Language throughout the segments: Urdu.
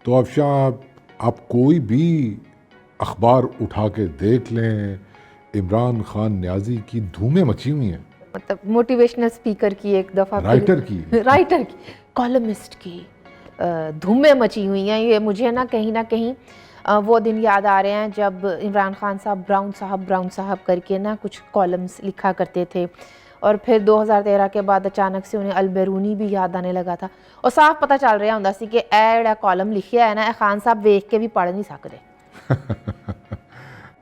تو افشاں آپ کوئی بھی اخبار اٹھا کے دیکھ لیں، عمران خان نیازی کی دھومیں مچی ہوئی ہیں، مطلب موٹیویشنل اسپیکر کی ایک دفعہ رائٹر کی کالمسٹ کی دھومیں مچی ہوئی ہیں. یہ مجھے نا کہیں وہ دن یاد آ رہے ہیں جب عمران خان صاحب براؤن صاحب کر کے نا کچھ کالمز لکھا کرتے تھے، اور پھر 2013 کے بعد اچانک سے انہیں البیرونی بھی یاد آنے لگا تھا، اور صاف پتہ چل رہا ہوندا سی کہ اے جڑا کالم لکھیا ہے نا اے خان صاحب ویکھ کے بھی پڑھ نہیں سکدے.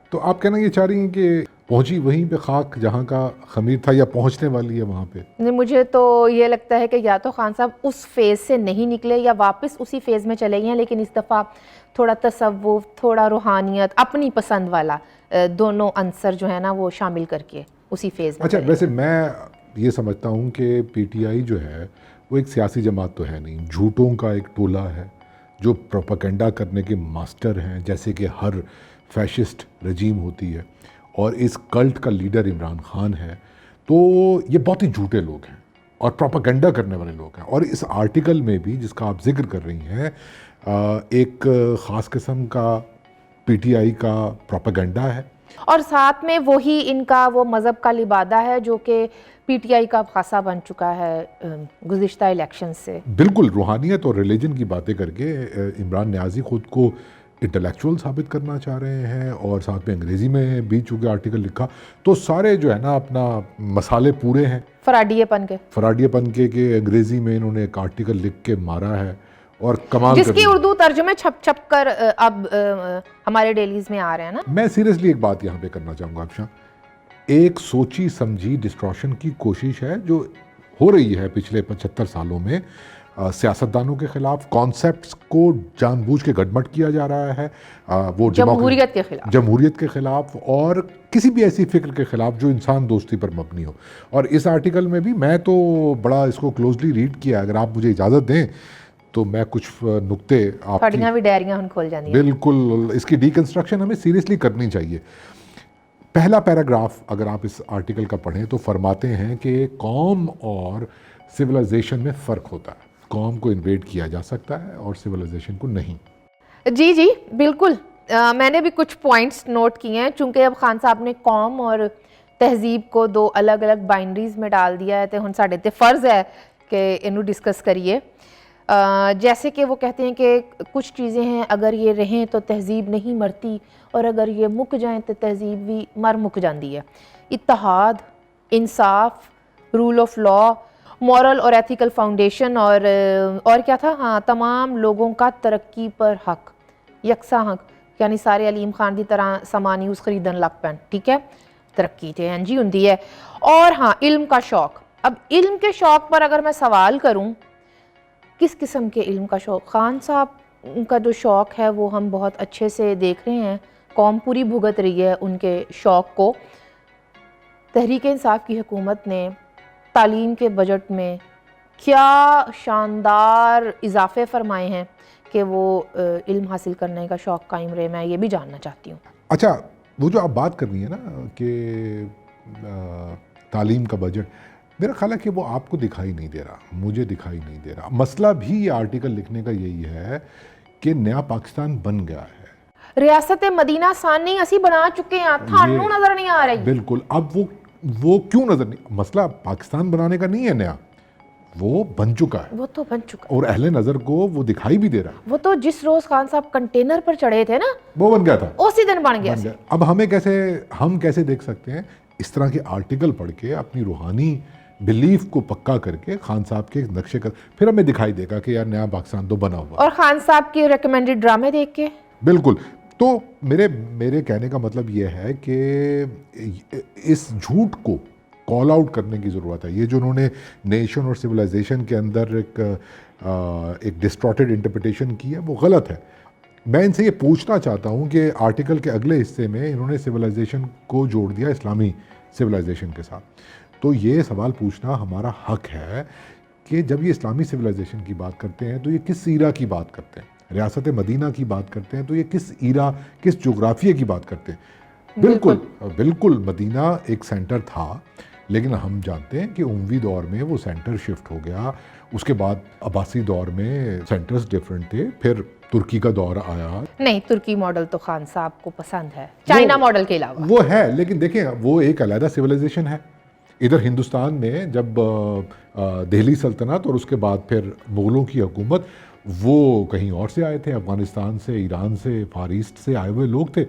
تو آپ کہنا یہ چاہ رہی ہیں کہ پہنچی وہیں پہ خاک جہاں کا خمیر تھا، یا پہنچنے والی ہے وہاں پہ؟ مجھے تو یہ لگتا ہے کہ یا تو خان صاحب اس فیز سے نہیں نکلے یا واپس اسی فیز میں چلے گئے ہیں، لیکن اس دفعہ تھوڑا تصوف، تھوڑا روحانیت، اپنی پسند والا دونوں عنصر جو ہے نا وہ شامل کر کے اسی فیز میں اچھا، چلے. ویسے میں یہ سمجھتا ہوں کہ پی ٹی آئی جو ہے وہ ایک سیاسی جماعت تو ہے نہیں، جھوٹوں کا ایک ٹولہ ہے جو پروپیگنڈا کرنے کے ماسٹر ہیں، جیسے کہ ہر فیشسٹ رجیم ہوتی ہے، اور اس کلٹ کا لیڈر عمران خان ہے. تو یہ بہت ہی جھوٹے لوگ ہیں اور پروپیگنڈا کرنے والے لوگ ہیں، اور اس آرٹیکل میں بھی جس کا آپ ذکر کر رہی ہیں ایک خاص قسم کا پی ٹی آئی کا پروپیگنڈا ہے، اور ساتھ میں وہی ان کا وہ مذہب کا لبادہ ہے جو کہ پی ٹی آئی کا خاصا بن چکا ہے گزشتہ الیکشن سے. بالکل روحانیت اور ریلیجن کی باتیں کر کے عمران نیازی خود کو انٹلیکچوئل ثابت کرنا چاہ رہے ہیں، اور ساتھ میں انگریزی میں بھی چونکہ آرٹیکل لکھا، تو سارے جو ہے نا اپنا مسالے پورے ہیں فراڈیے پن کے کہ انگریزی میں انہوں نے ایک آرٹیکل لکھ کے مارا ہے اور کمال جس کی اردو ترجمے چھپ کر اب ہمارے ڈیلیز میں آ رہے ہیں نا. میں سیریسلی ایک بات یہاں پہ کرنا چاہوں گا افشاں، ایک سوچی سمجھی ڈسٹورشن کی کوشش ہے جو ہو رہی ہے پچھلے 75 سالوں میں سیاستدانوں کے خلاف. کانسیپٹس کو جان بوجھ کے گڈمٹ کیا جا رہا ہے، وہ جمہوریت کے خلاف اور کسی بھی ایسی فکر کے خلاف جو انسان دوستی پر مبنی ہو. اور اس آرٹیکل میں بھی میں تو بڑا اس کو کلوزلی ریڈ کیا، اگر آپ مجھے اجازت دیں تو میں کچھ نقطے آپ کی بھی ڈائریاں ہن کھول جاندی ہیں. بالکل اس کی ڈیکنسٹرکشن ہمیں سیریسلی کرنی چاہیے. پہلا پیراگراف اگر آپ اس آرٹیکل کا پڑھیں تو فرماتے ہیں کہ قوم اور سویلائزیشن میں فرق ہوتا ہے، قوم کو انویڈ کیا جا سکتا ہے اور سویلائزیشن کو نہیں. جی بالکل. میں نے بھی کچھ پوائنٹس نوٹ کیے ہیں، چونکہ اب خان صاحب نے قوم اور تہذیب کو دو الگ الگ بائنڈریز میں ڈال دیا ہے، تو ہن ساڈے تے فرض ہے کہ انہوں ڈسکس کریے. جیسے کہ وہ کہتے ہیں کہ کچھ چیزیں ہیں اگر یہ رہیں تو تہذیب نہیں مرتی، اور اگر یہ مک جائیں تو تہذیب بھی مک جاندی ہے. اتحاد، انصاف، رول آف لا، مورل اور ایتھیکل فاؤنڈیشن، اور کیا تھا، ہاں، تمام لوگوں کا ترقی پر حق، یکساں حق، یعنی سارے علیم خان دی طرح سامان یوز خریدن لگ پین، ٹھیک ہے، ترقی تے ہیں جی ہوندی ہے. اور ہاں، علم کا شوق. اب علم کے شوق پر اگر میں سوال کروں، کس قسم کے علم کا شوق؟ خان صاحب کا جو شوق ہے وہ ہم بہت اچھے سے دیکھ رہے ہیں، قوم پوری بھگت رہی ہے ان کے شوق کو. تحریک انصاف کی حکومت نے تعلیم کے بجٹ میں کیا شاندار اضافے فرمائے ہیں کہ وہ علم حاصل کرنے کا شوق قائم رہے. میں یہ بھی جاننا چاہتی ہوں. اچھا، وہ جو آپ بات کر رہی ہیں نا کہ تعلیم کا بجٹ، میرا خیال ہے کہ وہ آپ کو دکھائی نہیں دے رہا، مجھے دکھائی نہیں دے رہا. مسئلہ بھی یہ آرٹیکل لکھنے کا یہی ہے کہ نیا پاکستان بن گیا ہے، ریاست مدینہ ثانی اسی بنا چکے ہیں، تھانوں نظر نہیں آ رہی. بالکل. اب وہ کیوں نظر نہیں؟ مسئلہ پاکستان بنانے کا نہیں ہے نیا، وہ بن چکا ہے، وہ تو بن چکا ہے، اور اہل نظر کو وہ دکھائی بھی دے رہا ہے. وہ تو جس روز خان صاحب کنٹینر پر چڑھے تھے نا وہ بن گیا تھا، اسی دن بن گیا. اب ہم کیسے دیکھ سکتے ہیں اس طرح کے آرٹیکل پڑھ کے اپنی روحانی بلیف کو پکا کر کے خان صاحب کے نقشے کا، پھر ہمیں دکھائی دے گا کہ یار نیا پاکستان تو بنا ہوا. اور خان صاحب کی ریکمینڈڈ ڈرامے دیکھ کے بالکل. تو میرے کہنے کا مطلب یہ ہے کہ اس جھوٹ کو کال آؤٹ کرنے کی ضرورت ہے. یہ جو انہوں نے نیشن اور سویلائزیشن کے اندر ایک ڈسٹارٹیڈ انٹرپریٹیشن کی ہے، وہ غلط ہے. میں ان سے یہ پوچھنا چاہتا ہوں کہ آرٹیکل کے اگلے حصے میں انہوں نے سویلائزیشن کو جوڑ دیا اسلامی سویلائزیشن کے ساتھ. تو یہ سوال پوچھنا ہمارا حق ہے کہ جب یہ اسلامی سویلائزیشن کی بات کرتے ہیں تو یہ کس ایرا کی بات کرتے ہیں؟ ریاست مدینہ کی بات کرتے ہیں تو یہ کس ایرا، کس جغرافیہ کی بات کرتے ہیں؟ بالکل مدینہ ایک سینٹر تھا، لیکن ہم جانتے ہیں کہ اموی دور میں وہ سینٹر شفٹ ہو گیا. اس کے بعد عباسی دور میں سینٹرز ڈیفرنٹ تھے، پھر ترکی کا دور آیا. نہیں, ترکی ماڈل تو خان صاحب کو پسند ہے چائنا ماڈل کے علاوہ. وہ ہے, لیکن دیکھیں وہ ایک علیحدہ سویلائزیشن ہے. ادھر ہندوستان میں جب دہلی سلطنت اور اس کے بعد پھر مغلوں کی حکومت, وہ کہیں اور سے آئے تھے, افغانستان سے, ایران سے, فار ایسٹ سے آئے ہوئے لوگ تھے,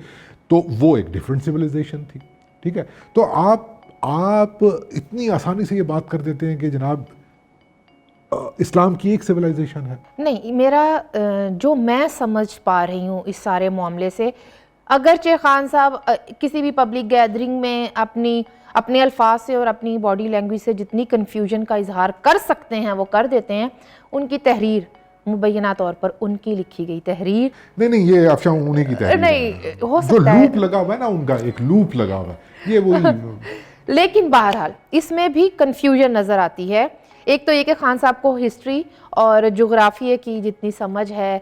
تو وہ ایک ڈیفرنٹ سویلائزیشن تھی. ٹھیک ہے, تو آپ اتنی آسانی سے یہ بات کر دیتے ہیں کہ جناب اسلام کی ایک سویلائزیشن ہے. نہیں, میرا جو میں سمجھ پا رہی ہوں اس سارے معاملے سے, اگرچہ خان صاحب کسی بھی پبلک گیدرنگ میں اپنے الفاظ سے اور اپنی باڈی لینگویج سے جتنی کنفیوژن کا اظہار کر سکتے ہیں وہ کر دیتے ہیں. ان کی تحریر مبینہ طور پر ان کی لکھی گئی تحریر, نہیں یہ افشاں انہیں کی تحریر نہیں ہو جو سکتا ہے, لوپ لگا ہوا ہے نا, ان کا ایک لوپ لگا ہوا ہے, یہ وہی. لیکن بہرحال اس میں بھی کنفیوژن نظر آتی ہے. ایک تو یہ کہ خان صاحب کو ہسٹری اور جغرافیے کی جتنی سمجھ ہے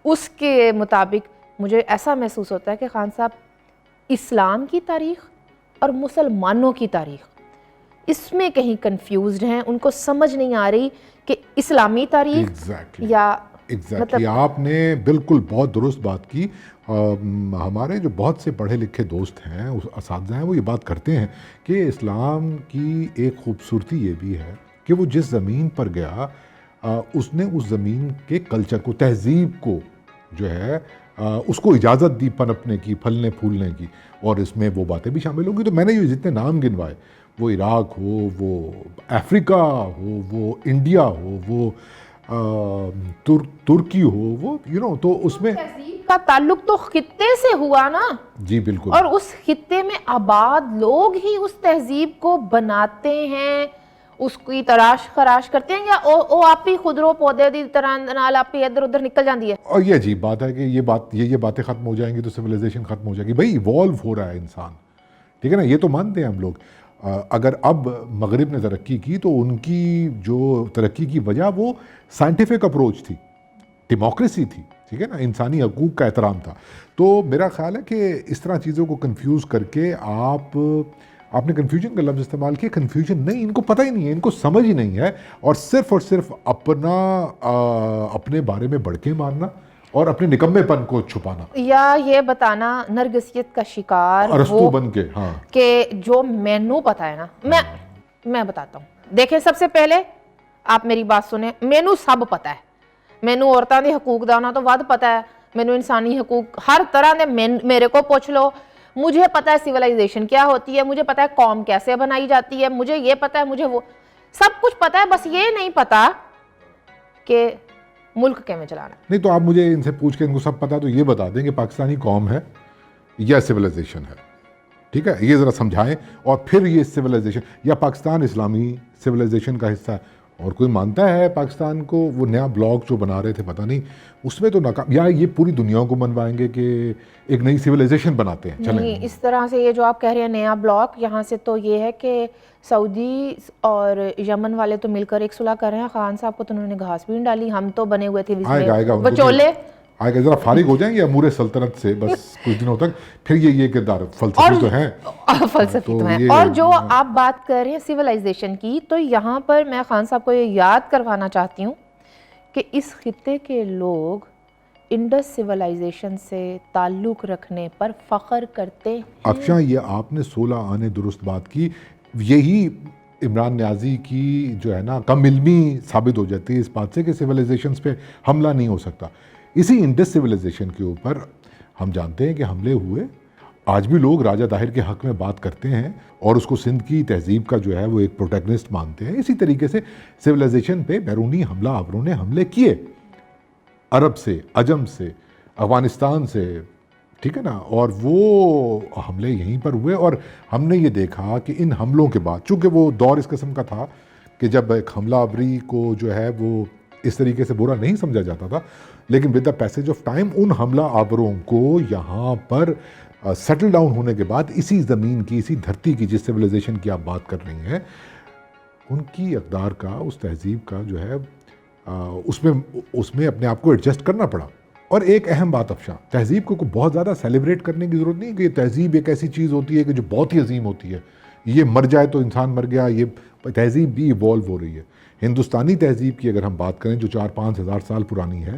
اس کے مطابق مجھے ایسا محسوس ہوتا ہے کہ خان صاحب اسلام کی تاریخ اور مسلمانوں کی تاریخ اس میں کہیں کنفیوزڈ ہیں. ان کو سمجھ نہیں آ رہی کہ اسلامی تاریخ یا ایگزیکٹلی آپ نے بالکل بہت درست بات کی. ہمارے جو بہت سے پڑھے لکھے دوست ہیں, اساتذہ ہیں, وہ یہ بات کرتے ہیں کہ اسلام کی ایک خوبصورتی یہ بھی ہے کہ وہ جس زمین پر گیا اس نے اس زمین کے کلچر کو, تہذیب کو جو ہے اس کو اجازت دی پنپنے کی, پھلنے پھولنے کی, اور اس میں وہ باتیں بھی شامل ہوں گی. تو میں نے یہ جتنے نام گنوائے, وہ عراق ہو, وہ افریقہ ہو, وہ انڈیا ہو, وہ ترکی ہو, وہ تو اس میں تہذیب کا تعلق تو خطے سے ہوا نا. جی بالکل. اور اس خطے میں آباد لوگ ہی اس تہذیب کو بناتے ہیں, اس کی تراش خراش کرتے ہیں, یا وہ آپ ہی خودرو پودے دی طرح نال آپ ہی ادھر ادھر نکل جاندی ہے. اور یہ عجیب بات ہے کہ یہ باتیں ختم ہو جائیں گی تو سویلائزیشن ختم ہو جائے گی. بھائی ایوالو ہو رہا ہے انسان, ٹھیک ہے نا, یہ تو مانتے ہیں ہم لوگ. اگر اب مغرب نے ترقی کی تو ان کی جو ترقی کی وجہ وہ سائنٹیفک اپروچ تھی, ڈیموکریسی تھی, ٹھیک ہے نا, انسانی حقوق کا احترام تھا. تو میرا خیال ہے کہ اس طرح چیزوں کو کنفیوز کر کے آپ نے کنفیوژن کا لفظ استعمال کیا. کنفیوژن نہیں, ان کو پتہ ہی نہیں ہے, ان کو سمجھ ہی نہیں ہے, اور صرف اپنے بارے میں بڑکے مارنا اور اپنے نکمے پن کو چھپانا, یا یہ بتانا نرگسیت کا شکار ارسطو بن کے. ہاں, کہ جو مینو پتہ ہے نا, میں بتاتا ہوں. دیکھیں, سب سے پہلے آپ میری بات سنیں, مینو سب پتہ ہے. مینو عورتوں کے حقوق دا ہونا تو ود پتہ ہے, مینو انسانی حقوق ہر طرح دے میرے کو پوچھ لو. مجھے پتہ ہے سویلائزیشن کیا ہوتی ہے, مجھے پتہ ہے قوم کیسے بنائی جاتی ہے, مجھے یہ پتہ ہے, مجھے وہ سب کچھ پتہ ہے, بس یہ نہیں پتہ کہ ملک کیسے چلانا. نہیں تو آپ مجھے ان سے پوچھ کے ان کو سب پتہ تو یہ بتا دیں کہ پاکستانی قوم ہے یا سویلائزیشن ہے, ٹھیک ہے, یہ ذرا سمجھائیں. اور پھر یہ سویلائزیشن یا پاکستان اسلامی سویلائزیشن کا حصہ ہے, اور کوئی مانتا ہے پاکستان کو, وہ نیا بلاک جو بنا رہے تھے پتہ نہیں اس میں تو ناکام, یا یہ پوری دنیا کو منوائیں گے کہ ایک نئی سویلائزیشن بناتے ہیں. چلیں, نہیں, اس طرح سے یہ جو آپ کہہ رہے ہیں نیا بلاک, یہاں سے تو یہ ہے کہ سعودی اور یمن والے تو مل کر ایک صلح کر رہے ہیں. خان صاحب کو تو انہوں نے گھاس بھی نہیں ڈالی, ہم تو بنے ہوئے تھے وچولے. آئے گا, ذرا فارغ ہو جائیں گے امور سلطنت سے بس کچھ دنوں تک, پھر یہ کردار فلسفی تو ہیں, فلسفی تو ہیں. اور جو آپ بات کر رہے ہیں سویلائزیشن کی, تو یہاں پر میں خان صاحب کو یہ یاد کروانا چاہتی ہوں کہ اس خطے کے لوگ انڈس سویلائزیشن سے تعلق رکھنے پر فخر کرتے ہیں. افشاں, یہ آپ نے 16 آنے درست بات کی. یہی عمران نیازی کی جو ہے نا کم علمی ثابت ہو جاتی ہے اس بات سے کہ سویلائزیشنز پہ حملہ نہیں ہو سکتا. اسی انڈس سویلائزیشن کے اوپر ہم جانتے ہیں کہ حملے ہوئے. آج بھی لوگ راجہ طاہر کے حق میں بات کرتے ہیں اور اس کو سندھ کی تہذیب کا جو ہے وہ ایک پروٹیگنسٹ مانتے ہیں. اسی طریقے سے سویلائزیشن پہ بیرونی حملہ آوروں نے حملے کیے, عرب سے, عجم سے, افغانستان سے, ٹھیک ہے نا, اور وہ حملے یہیں پر ہوئے. اور ہم نے یہ دیکھا کہ ان حملوں کے بعد, چونکہ وہ دور اس قسم کا تھا کہ جب ایک حملہ آوری کو جو ہے وہ اس طریقے سے برا نہیں سمجھا جاتا تھا, لیکن with the passage of time ان حملہ آوروں کو یہاں پر سیٹل ڈاؤن ہونے کے بعد اسی زمین کی, اسی دھرتی کی, جس سویلائزیشن کی آپ بات کر رہی ہیں, ان کی اقدار کا, اس تہذیب کا جو ہے اس میں اپنے آپ کو ایڈجسٹ کرنا پڑا. اور ایک اہم بات افشاں, تہذیب کو بہت زیادہ سیلیبریٹ کرنے کی ضرورت نہیں کہ یہ تہذیب ایک ایسی چیز ہوتی ہے کہ جو بہت ہی عظیم ہوتی ہے, یہ مر جائے تو انسان مر گیا. یہ تہذیب بھی ایوالو ہو رہی ہے. ہندوستانی تہذیب کی اگر ہم بات کریں جو 4-5 ہزار سال پرانی ہے,